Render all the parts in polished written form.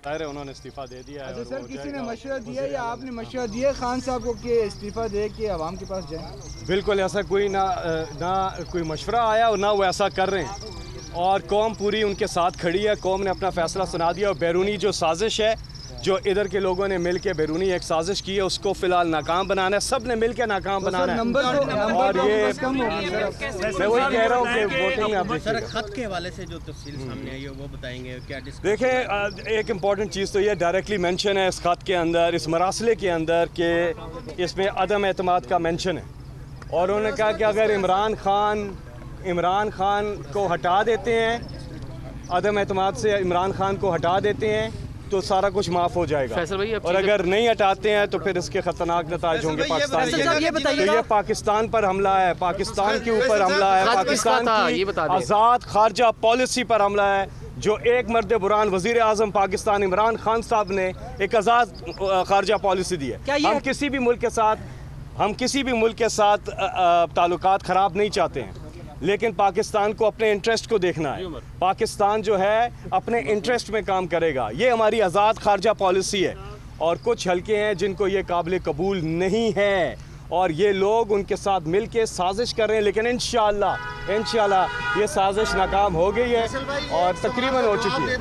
ظاہر ہے انہوں نے استعفیٰ دے دیا ہے. اچھا سر, کسی نے مشورہ دیا یا آپ نے مشورہ دیا خان صاحب کو کہ استعفیٰ دے کے عوام کے پاس جائیں؟ بالکل ایسا کوئی نہ کوئی مشورہ آیا اور نہ وہ ایسا کر رہے ہیں, اور قوم پوری ان کے ساتھ کھڑی ہے. قوم نے اپنا فیصلہ سنا دیا, اور بیرونی جو سازش ہے جو ادھر کے لوگوں نے مل کے بیرونی ایک سازش کی ہے اس کو فی الحال ناکام بنانا ہے. سب نے مل کے ناکام بنانا ہے. اور یہ میں وہی کہہ رہا ہوں کہ ووٹنگ میں آپ سر خط کے حوالے سے جو تفصیل سامنے آئی ہے وہ بتائیں گے کیا دیکھیں, ایک امپورٹنٹ چیز تو یہ ڈائریکٹلی مینشن ہے اس خط کے اندر, اس مراسلے کے اندر, کہ اس میں عدم اعتماد کا مینشن ہے. اور انہوں نے کہا کہ اگر عمران خان کو ہٹا دیتے ہیں, عدم اعتماد سے عمران خان کو ہٹا دیتے ہیں تو سارا کچھ معاف ہو جائے گا, اور اگر نہیں ہٹاتے ہیں تو پھر اس کے خطرناک نتائج ہوں گے پاکستان کے. تو یہ پاکستان پر حملہ ہے, پاکستان کے اوپر حملہ ہے, پاکستان کی آزاد خارجہ پالیسی پر حملہ ہے, جو ایک مرد بران وزیر اعظم پاکستان عمران خان صاحب نے ایک آزاد خارجہ پالیسی دی ہے. ہم کسی بھی ملک کے ساتھ تعلقات خراب نہیں چاہتے ہیں, لیکن پاکستان کو اپنے انٹرسٹ کو دیکھنا ہے. پاکستان جو ہے اپنے انٹرسٹ میں کام کرے گا. یہ ہماری آزاد خارجہ پالیسی ہے, اور کچھ حلقے ہیں جن کو یہ قابل قبول نہیں ہے, اور یہ لوگ ان کے ساتھ مل کے سازش کر رہے ہیں. لیکن انشاءاللہ یہ سازش ناکام ہو گئی ہے اور تقریباً ہو چکی ہے.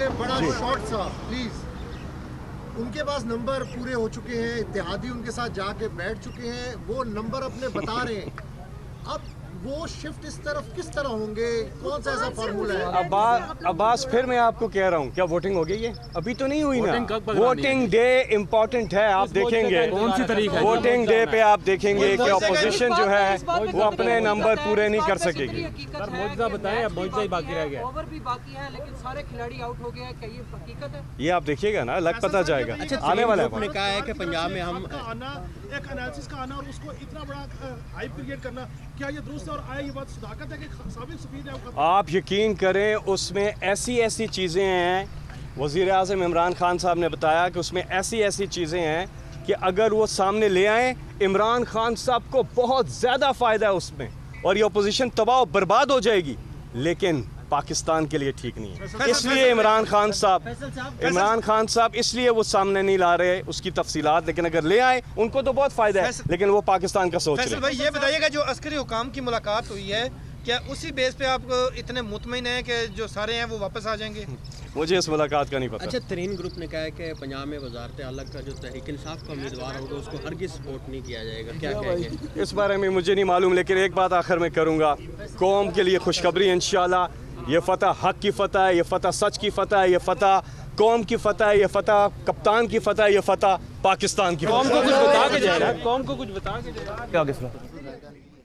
ان کے پاس نمبر پورے ہو چکے ہیں, اتحادی ان کے ساتھ جا کے بیٹھ چکے ہیں, وہ نمبر اپنے بتا رہے ہیں. اب وہ شفٹ اس طرف کس طرح ہوں گے, کون سا ایسا فارمولا ہے؟ عباس پھر میں آپ کو کہہ رہا ہوں, کیا ووٹنگ ہو گئی ہے؟ ابھی تو نہیں ہوئی نا. ووٹنگ ڈے امپورٹنٹ ہے, آپ دیکھیں گے ووٹنگ ڈے پہ آپ دیکھیں گے کہ اپوزیشن جو ہے وہ اپنے نمبر پورے نہیں کر سکے گی. یہ آپ دیکھیے گا نا, لگ پتہ جائے گا, آنے والا ہے. نے کہا ہے کہ پنجاب میں ہم ایک انالیسس کا آنا اور اس کو اتنا بڑا ہائپ کریٹ کرنا, کیا یہ درست ہے اور آیا یہ بات صداقت ہے کہ سابق سفیر ہے؟ آپ یقین کریں اس میں ایسی چیزیں ہیں, وزیر اعظم عمران خان صاحب نے بتایا کہ اس میں ایسی چیزیں ہیں کہ اگر وہ سامنے لے آئیں عمران خان صاحب کو بہت زیادہ فائدہ ہے اس میں, اور یہ اپوزیشن تباہ و برباد ہو جائے گی, لیکن پاکستان کے لیے ٹھیک نہیں ہے. اس لیے عمران خان صاحب اس لیے وہ سامنے نہیں لا رہے اس کی تفصیلات, لیکن اگر لے آئے ان کو تو بہت فائدہ ہے, لیکن وہ پاکستان کا سوچ رہے ہیں. فیصل بھائی یہ بتائیے گا, جو عسکری حکام کی ملاقات ہوئی ہے کیا اسی بیس پہ آپ اتنے مطمئن ہیں کہ جو سارے ہیں وہ واپس آ جائیں گے؟ مجھے اس ملاقات کا نہیں پتہ. اچھا, ترین گروپ نے کہا ہے کہ پنجاب میں وزارت اعلیٰ کا جو تحریک انصاف کا امیدوار ہوگا اس کو ہرگز سپورٹ نہیں کیا جائے گا, کیا کہیں گے اس بارے میں؟ مجھے نہیں معلوم, لیکن ایک بات آخر میں کروں گا, قوم کے لیے خوشخبری انشاءاللہ. یہ فتح حق کی فتح ہے, یہ فتح سچ کی فتح ہے, یہ فتح قوم کی فتح ہے, یہ فتح کپتان کی فتح ہے, یہ فتح پاکستان کی فتح. قوم کو کچھ بتا کے جائے گا, قوم کو کچھ بتا کے جائے گا.